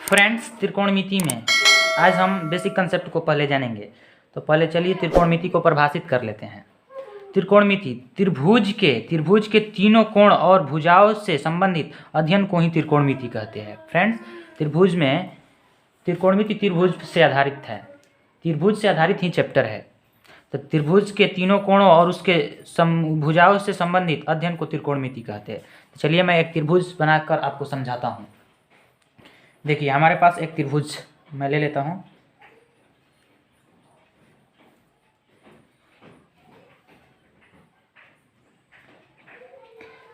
Friends, त्रिकोणमिति में आज हम बेसिक कंसेप्ट को पहले जानेंगे। तो पहले चलिए त्रिकोणमिति को परिभाषित कर लेते हैं। त्रिकोणमिति त्रिभुज के तीनों कोण और भुजाओं से संबंधित अध्ययन को ही त्रिकोणमिति कहते हैं। फ्रेंड्स, त्रिभुज में त्रिकोणमिति त्रिभुज से आधारित है, त्रिभुज से आधारित ही चैप्टर है। तो त्रिभुज के तीनों कोणों और उसके भुजाओं से संबंधित अध्ययन को त्रिकोणमिति कहते हैं। तो चलिए मैं एक त्रिभुज बनाकर आपको समझाता हूँ। देखिए, हमारे पास एक त्रिभुज मैं ले लेता हूँ।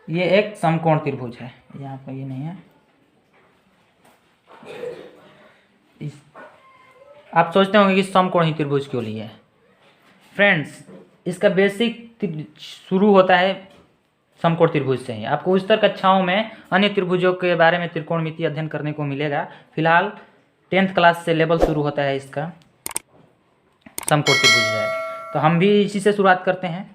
ये एक समकोण त्रिभुज है, यहाँ पर ये नहीं है। आप सोचते होंगे कि समकोण ही त्रिभुज क्यों लिए है। फ्रेंड्स, इसका बेसिक शुरू होता है समकोण त्रिभुज से ही। आपको उच्चतर कक्षाओं में अन्य त्रिभुजों के बारे में त्रिकोणमिति अध्ययन करने को मिलेगा। फिलहाल 10th क्लास से लेवल शुरू होता है इसका, समकोण त्रिभुज है। तो हम भी इसी से शुरुआत करते हैं।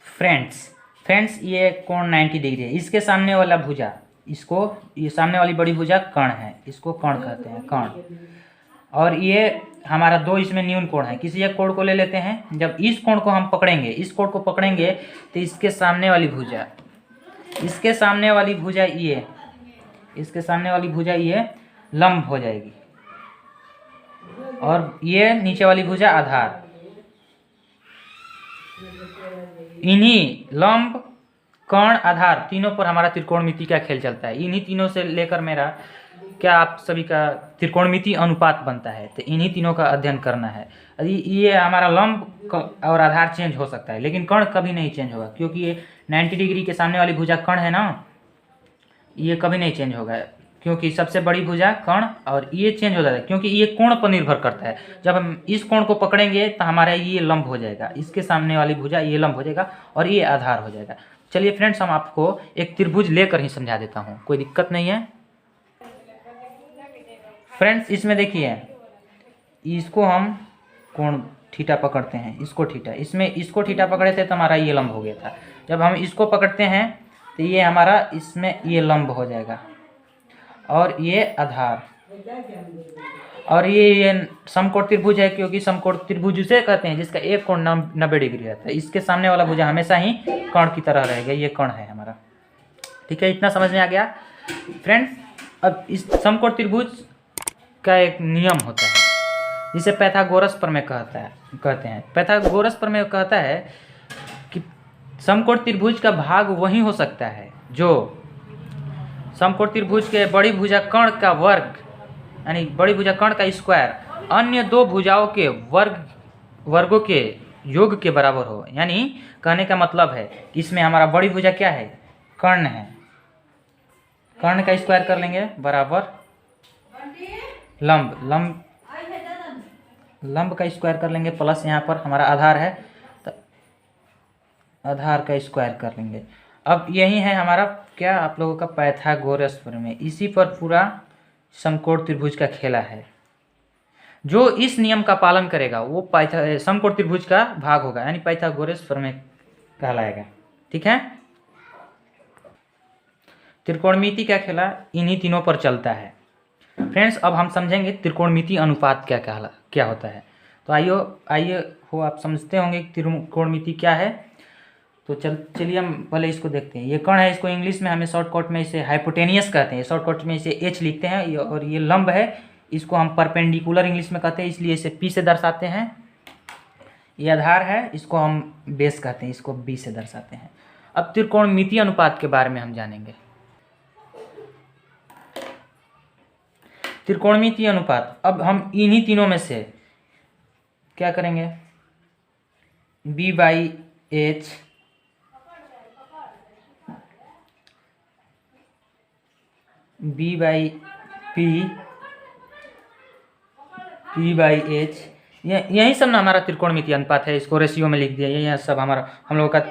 फ्रेंड्स, ये कोण 90 डिग्री है। इसके सामने वाला भुजा, ये सामने वाली बड़ी भुजा कर्ण है, इसको कर्ण कहते हैं, कर्ण। और ये हमारा दो इसमें न्यून कोण है। किसी एक कोण को ले लेते हैं। जब इस कोण को हम पकड़ेंगे, इस कोण को पकड़ेंगे तो इसके सामने वाली भुजा, इसके सामने वाली भुजा ये, इसके सामने वाली भुजा ये लंब हो जाएगी, और ये नीचे वाली भुजा आधार। इन्हीं लंब, कर्ण, आधार तीनों पर हमारा त्रिकोणमिति का खेल चलता है। इन्हीं तीनों से लेकर मेरा क्या आप सभी का त्रिकोणमिति अनुपात बनता है। तो इन्हीं तीनों का अध्ययन करना है। ये हमारा लंब और आधार चेंज हो सकता है, लेकिन कर्ण कभी नहीं चेंज होगा, क्योंकि ये 90 डिग्री के सामने वाली भुजा कर्ण है ना, ये कभी नहीं चेंज होगा, क्योंकि सबसे बड़ी भुजा कर्ण। और ये चेंज हो जाता है क्योंकि ये कोण पर निर्भर करता है। जब हम इस कोण को पकड़ेंगे तो हमारा ये लंब हो जाएगा, इसके सामने वाली भुजा ये लंब हो जाएगा, और ये आधार हो जाएगा। चलिए फ्रेंड्स, हम आपको एक त्रिभुज लेकर ही समझा देता हूँ, कोई दिक्कत नहीं है। फ्रेंड्स, इसमें देखिए, इसको हम कोण थीटा पकड़ते हैं, इसको थीटा, इसमें इसको थीटा पकड़े थे तो हमारा ये लंब हो गया था। जब हम इसको पकड़ते हैं तो ये हमारा इसमें ये लंब हो जाएगा, और ये आधार। और ये समकोण त्रिभुज है, क्योंकि समकोण त्रिभुज उसे कहते हैं जिसका एक कोण 90 डिग्री रहता है। इसके सामने वाला भुजा हमेशा ही कर्ण की तरह रहेगा, ये कर्ण है हमारा। ठीक है, इतना समझ में आ गया। फ्रेंड्स, अब इस समकोण त्रिभुज का एक नियम होता है जिसे पाइथागोरस प्रमेय कहते हैं। पाइथागोरस प्रमेय कहता है कि समकोण त्रिभुज का भाग वही हो सकता है जो समकोण त्रिभुज के बड़ी भुजा कर्ण का वर्ग, यानी बड़ी भुजा कर्ण का स्क्वायर, अन्य दो भुजाओं के वर्गों के योग के बराबर हो। यानी कहने का मतलब है कि इसमें हमारा बड़ी भुजा क्या है, कर्ण है, कर्ण का स्क्वायर कर लेंगे बराबर लंब का स्क्वायर कर लेंगे, प्लस यहाँ पर हमारा आधार है तो आधार का स्क्वायर कर लेंगे। अब यही है हमारा क्या, आप लोगों का पाइथागोरस प्रमेय। इसी पर पूरा समकोण त्रिभुज का खेला है। जो इस नियम का पालन करेगा वो समकोण त्रिभुज का भाग होगा, यानी पाइथागोरस प्रमेय कहलाएगा। ठीक है, त्रिकोणमिति का खेला इन्हीं तीनों पर चलता है। फ्रेंड्स, अब हम समझेंगे त्रिकोणमिति अनुपात क्या होता है। तो आइए आप समझते होंगे त्रिकोणमिति क्या है। तो चलिए हम पहले इसको देखते हैं। ये कर्ण है, इसको इंग्लिश में हमें शॉर्टकट में इसे हाइपोटेनियस कहते हैं, शॉर्टकट में इसे एच लिखते हैं। और ये लंब है, इसको हम परपेंडिकुलर इंग्लिश में कहते हैं, इसलिए इसे पी से दर्शाते हैं। ये आधार है, इसको हम बेस कहते हैं, इसको बी से दर्शाते हैं। अब त्रिकोणमिति अनुपात के बारे में हम जानेंगे। त्रिकोणमिति अनुपात, अब हम इन्हीं तीनों में से क्या करेंगे, b by H b by p by H, यही सब ना हमारा त्रिकोणमिति अनुपात है। इसको रेशियो में लिख दिया, यह सब हम लोगों का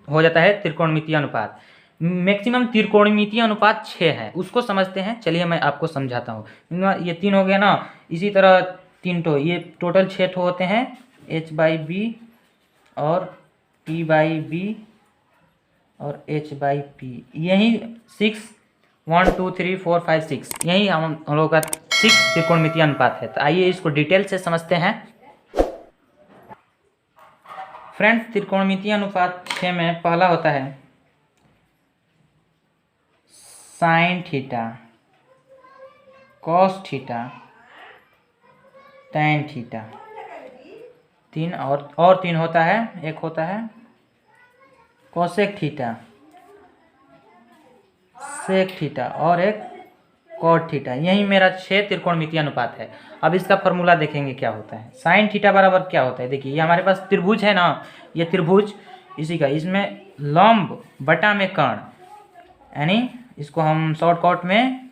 हो जाता है त्रिकोणमिति अनुपात। मैक्सिमम त्रिकोणमिति अनुपात 6 है, उसको समझते हैं। चलिए मैं आपको समझाता हूँ। ये 3 हो गया ना, इसी तरह 3 ठो, ये टोटल 6 ठो होते हैं, h बाई बी और p बाई बी और h बाई पी, यही 6 1 2 3 4 5 6, यही हम लोगों का 6 त्रिकोणमितीय अनुपात है। तो आइए इसको डिटेल से समझते हैं। फ्रेंड्स, त्रिकोणमितीय अनुपात 6 में पहला होता है sine theta, cos theta, tan theta. 3 और 3 होता है। एक होता है कोसेक थीटा, सेक थीटा और एक कॉट थीटा। यही मेरा 6 त्रिकोणमितीय अनुपात है। अब इसका फॉर्मूला देखेंगे क्या होता है। साइन थीटा बराबर क्या होता है, देखिए ये हमारे पास त्रिभुज है ना, ये त्रिभुज इसी का, इसमें लंब बटा में कर्ण, यानी इसको हम शॉर्टकट में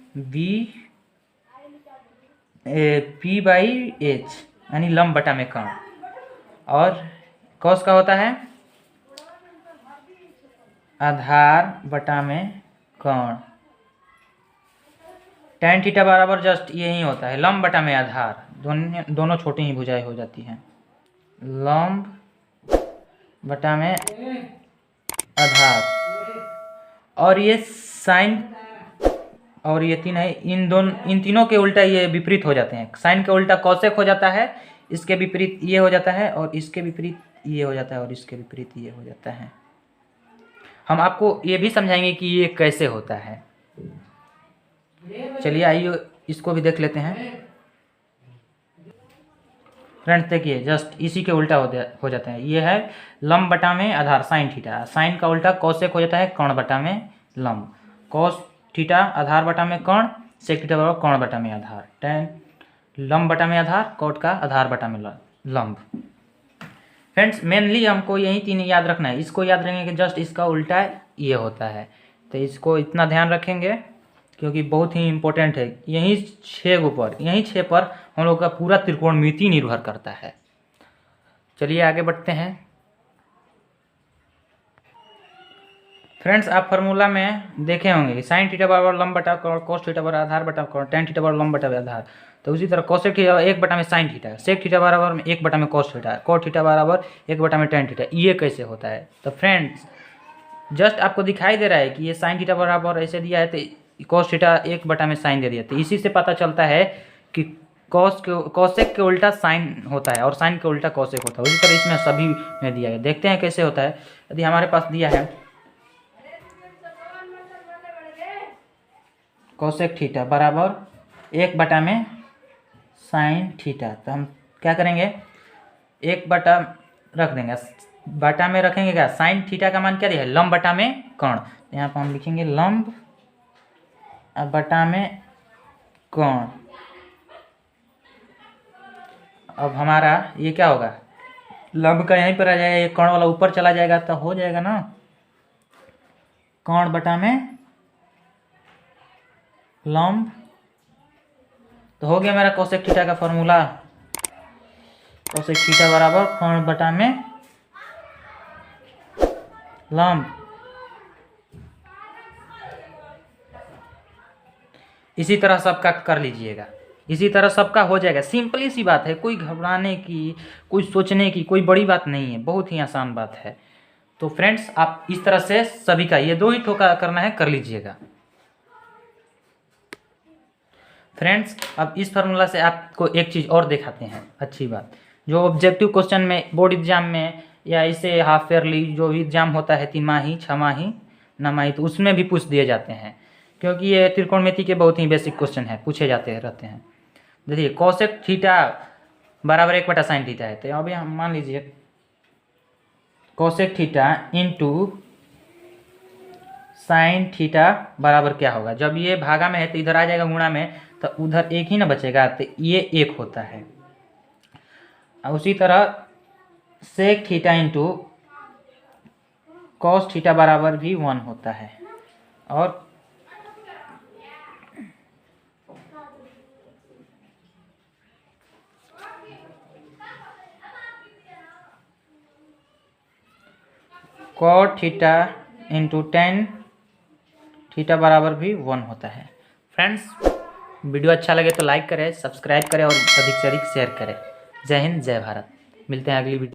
P/H यानी लंब बटा में कर्ण। और कॉस का होता है आधार बटा में कर्ण। टैन थीटा बराबर जस्ट यही होता है लंब बटा में आधार, दोनों छोटी ही भुजाएं हो जाती हैं, लंब बटा में आधार। और ये साइन और ये 3 है, इन तीनों के उल्टा ये विपरीत हो जाते हैं। साइन के उल्टा कॉसेक हो जाता है, इसके विपरीत ये हो जाता है, और इसके विपरीत ये हो जाता है, और इसके विपरीत ये हो जाता है। हम आपको ये भी समझाएंगे कि ये कैसे होता है। चलिए आइए इसको भी देख लेते हैं। फ्रेंड्स देखिए जस्ट इसी के उल्टा हो जाता है। ये है लंब बटा में आधार साइन थीटा, साइन का उल्टा कॉसेक हो जाता है कर्ण बटा में लंब, कॉस थीटा आधार बटा में कर्ण, सेक थीटा बराबर कर्ण बटा में आधार, टैन लंब बटा में आधार, कॉट का आधार बटा में लंब। फ्रेंड्स मेनली हमको यही 3 याद रखना है। इसको याद रखेंगे कि जस्ट इसका उल्टा ये होता है, तो इसको इतना ध्यान रखेंगे क्योंकि बहुत ही इम्पोर्टेंट है। यही 6 पर हम लोग का पूरा त्रिकोणमिति निर्भर करता है। चलिए आगे बढ़ते हैं। फ्रेंड्स आप फार्मूला में देखे होंगे कि साइन थीटा बराबर लंब बटा कॉस थीटा बराबर आधार बटा टैन थीटा बराबर लंब बटा आधार। तो उसी तरह कोसेक थीटा 1 बटा में साइन थीटा, सेक थीटा बराबर 1 बटा में कॉस थीटा, कॉट थीटा बराबर 1 बटा में टैन थीटा। ये कैसे होता है, तो फ्रेंड्स जस्ट आपको दिखाई दे रहा है कि ये साइन थीटा बराबर ऐसे दिया है, तो कॉस थीटा 1 बटा में साइन दे दिया। तो इसी से पता चलता है कि कॉसेक के उल्टा साइन होता है और साइन के उल्टा कॉसेक होता है। उसी तरह इसमें सभी में दिया है। देखते हैं कैसे होता है। यदि हमारे पास दिया है कोसेक थीटा बराबर 1 बटा में साइन थीटा, तो हम क्या करेंगे 1 बटा रख देंगे, बटा में रखेंगे क्या, साइन थीटा का मान क्या दिया है लंब बटा में कर्ण। यहाँ पर हम लिखेंगे लंब बटा में कर्ण। अब हमारा ये क्या होगा, लंब का यहीं पर आ जाएगा, ये कर्ण वाला ऊपर चला जाएगा, तो हो जाएगा ना कर्ण बटा में लंब। तो हो गया मेरा कोसेक थीटा का फॉर्मूला, कोसेक थीटा बराबर कर्ण बटा में लंब। इसी तरह सबका कर लीजिएगा, इसी तरह सबका हो जाएगा। सिंपली सी बात है, कोई घबराने की, कोई सोचने की कोई बड़ी बात नहीं है, बहुत ही आसान बात है। तो फ्रेंड्स आप इस तरह से सभी का ये 2 ही ठोका करना है, कर लीजिएगा। फ्रेंड्स अब इस फार्मूला से आपको एक चीज़ और दिखाते हैं, अच्छी बात, जो ऑब्जेक्टिव क्वेश्चन में बोर्ड एग्जाम में या इसे हाफ ईयरली जो भी एग्जाम होता है 3 माही 6 माही 9 माही, तो उसमें भी पूछ दिए जाते हैं, क्योंकि ये त्रिकोणमिति के बहुत ही बेसिक क्वेश्चन है, पूछे जाते रहते हैं। देखिए कोसेक थीटा बराबर 1 बटा साइन थीटा है, तो अभी हम मान लीजिए cosec theta into sine theta बराबर क्या होगा, जब ये भागा में है तो इधर आ जाएगा गुणा में, तो उधर 1 ही ना बचेगा, तो ये 1 होता है। उसी तरह sec theta into cos theta बराबर भी 1 होता है। और cot theta into tan theta बराबर भी 1 होता है। फ्रेंड्स वीडियो अच्छा लगे तो लाइक करें, सब्सक्राइब करें और अधिक से अधिक शेयर करें। जय हिंद, जय भारत। मिलते हैं अगली वीडियो।